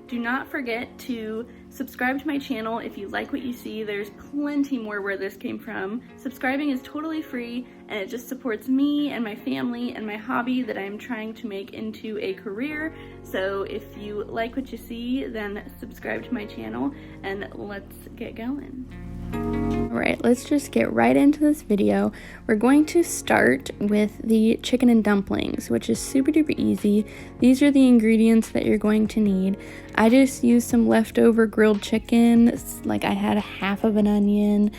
Do not forget to subscribe to my channel if you like what you see. There's plenty more where this came from. Subscribing is totally free and it just supports me and my family and my hobby that I'm trying to make into a career. So if you like what you see, then subscribe to my channel and let's get going. Alright, let's just get right into this video. We're going to start with the chicken and dumplings, which is super duper easy. These are the ingredients that you're going to need. I just used some leftover grilled chicken, like I had half of an onion,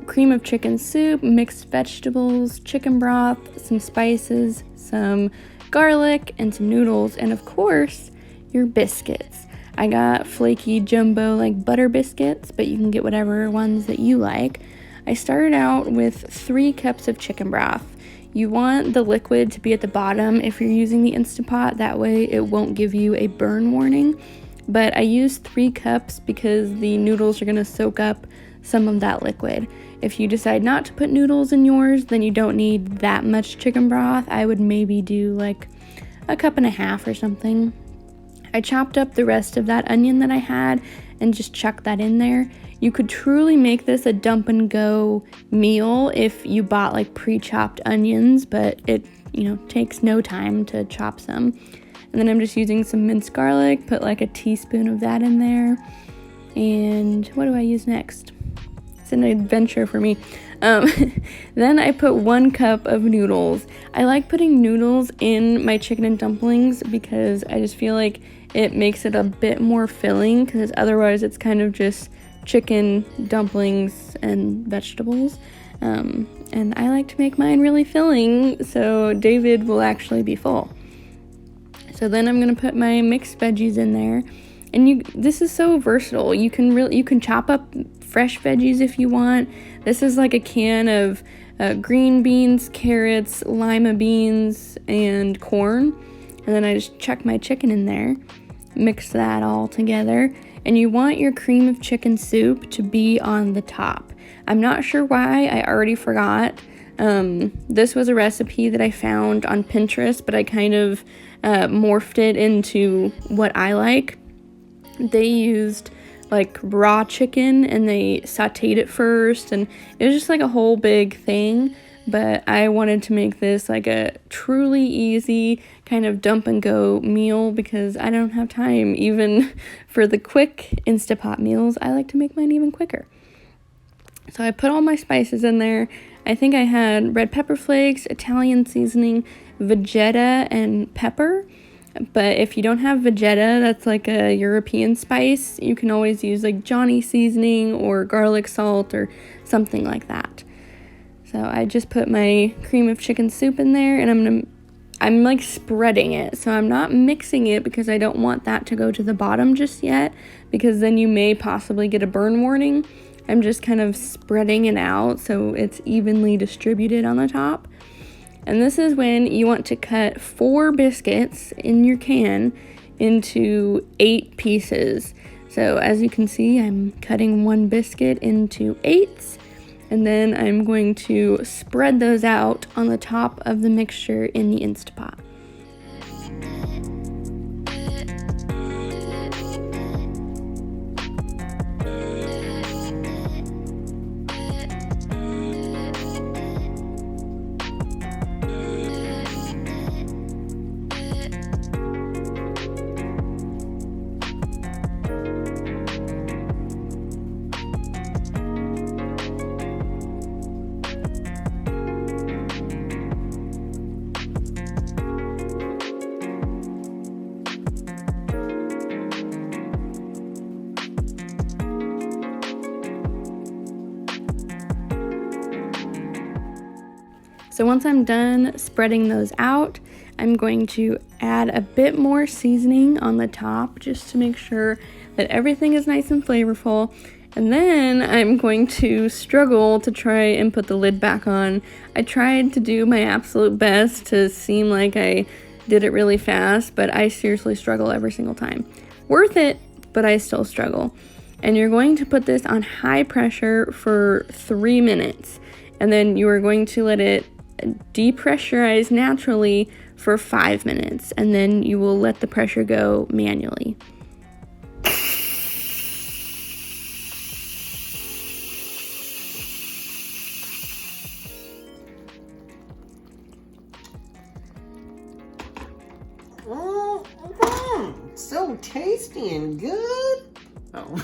cream of chicken soup, mixed vegetables, chicken broth, some spices, some garlic, and some noodles, and of course, your biscuits. I got flaky jumbo like butter biscuits, but you can get whatever ones that you like. I started out with 3 cups of chicken broth. You want the liquid to be at the bottom if you're using the Instapot, that way it won't give you a burn warning. But I used 3 cups because the noodles are going to soak up some of that liquid. If you decide not to put noodles in yours, then you don't need that much chicken broth. I would maybe do like a cup and a half or something. I chopped up the rest of that onion that I had and just chucked that in there. You could truly make this a dump and go meal if you bought like pre-chopped onions, but it, takes no time to chop some. And then I'm just using some minced garlic, put like a teaspoon of that in there. And what do I use next? It's an adventure for me. Then I put 1 cup of noodles. I like putting noodles in my chicken and dumplings because I just feel like it makes it a bit more filling, because otherwise it's kind of just chicken, dumplings, and vegetables. And I like to make mine really filling, so David will actually be full. So then I'm gonna put my mixed veggies in there. And this is so versatile. You can chop up fresh veggies if you want. This is like a can of green beans, carrots, lima beans, and corn. And then I just chuck my chicken in there, mix that all together. And you want your cream of chicken soup to be on the top. I'm not sure why, I already forgot. This was a recipe that I found on Pinterest, but I kind of morphed it into what I like. They used like raw chicken and they sauteed it first, and it was just like a whole big thing. But I wanted to make this like a truly easy kind of dump and go meal because I don't have time even for the quick Instapot meals. I like to make mine even quicker. So I put all my spices in there. I think I had red pepper flakes, Italian seasoning, Vegeta, and pepper. But if you don't have Vegeta, that's like a European spice, you can always use like Johnny seasoning or garlic salt or something like that. So I just put my cream of chicken soup in there, and I'm like spreading it. So I'm not mixing it because I don't want that to go to the bottom just yet, because then you may possibly get a burn warning. I'm just kind of spreading it out so it's evenly distributed on the top. And this is when you want to cut 4 biscuits in your can into 8 pieces. So as you can see, I'm cutting 1 biscuit into 8s, and then I'm going to spread those out on the top of the mixture in the Instapot. So once I'm done spreading those out, I'm going to add a bit more seasoning on the top just to make sure that everything is nice and flavorful. And then I'm going to struggle to try and put the lid back on. I tried to do my absolute best to seem like I did it really fast, but I seriously struggle every single time. Worth it, but I still struggle. And you're going to put this on high pressure for 3 minutes. And then you are going to let it depressurize naturally for 5 minutes, and then you will let the pressure go manually. So tasty and good. Oh.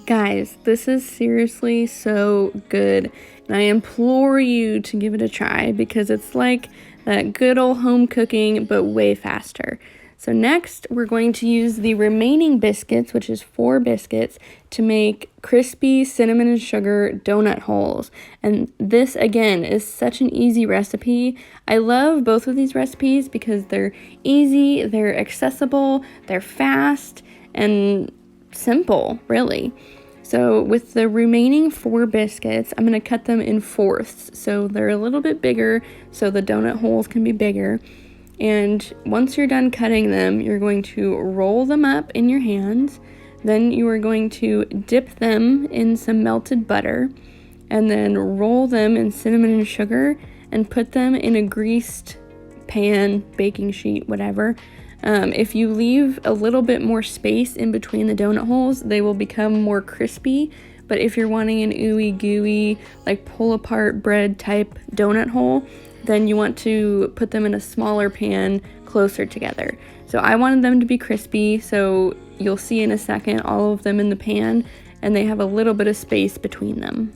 Guys, this is seriously so good, and I implore you to give it a try because it's like that good old home cooking, but way faster. So next, we're going to use the remaining biscuits, which is 4 biscuits, to make crispy cinnamon and sugar donut holes. And this, again, is such an easy recipe. I love both of these recipes because they're easy, they're accessible, they're fast, and simple, really. So with the remaining 4 biscuits, I'm going to cut them in fourths. So they're a little bit bigger, so the donut holes can be bigger. And once you're done cutting them, you're going to roll them up in your hands. Then you are going to dip them in some melted butter and then roll them in cinnamon and sugar and put them in a greased pan, baking sheet, whatever. If you leave a little bit more space in between the donut holes, they will become more crispy. But if you're wanting an ooey gooey, like pull apart bread type donut hole, then you want to put them in a smaller pan closer together. So I wanted them to be crispy, so you'll see in a second all of them in the pan, and they have a little bit of space between them.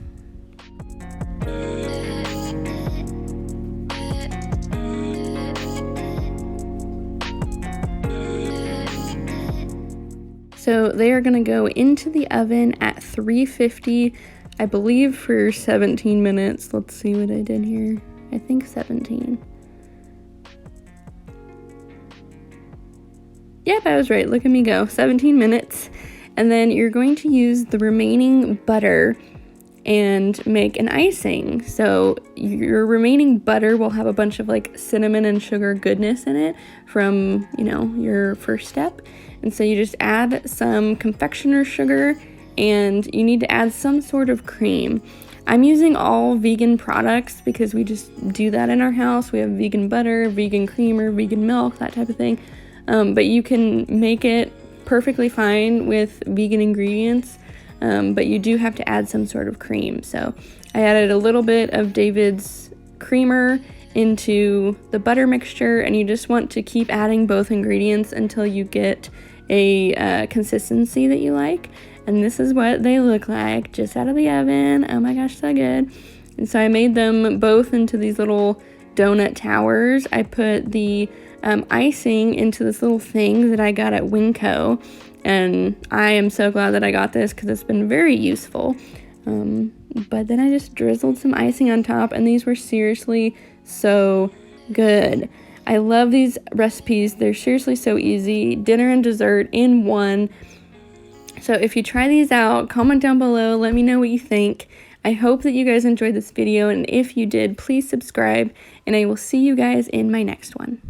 So they are going to go into the oven at 350, I believe, for 17 minutes. Let's see what I did here. I think 17. Yep, I was right. Look at me go. 17 minutes. And then you're going to use the remaining butter and make an icing. So your remaining butter will have a bunch of like cinnamon and sugar goodness in it from, you know, your first step. And so you just add some confectioner's sugar and you need to add some sort of cream. I'm using all vegan products because we just do that in our house. We have vegan butter, vegan creamer, vegan milk, that type of thing. But you can make it perfectly fine with vegan ingredients, but you do have to add some sort of cream. So I added a little bit of David's creamer into the butter mixture, and you just want to keep adding both ingredients until you get a consistency that you like. And this is what they look like just out of the oven. Oh my gosh, so good. And so I made them both into these little donut towers. I put the icing into this little thing that I got at Winco, and I am so glad that I got this because it's been very useful. But then I just drizzled some icing on top, and these were seriously so good. I love these recipes. They're seriously so easy. Dinner and dessert in one. So if you try these out, comment down below, let me know what you think. I hope that you guys enjoyed this video, and if you did, please subscribe, and I will see you guys in my next one.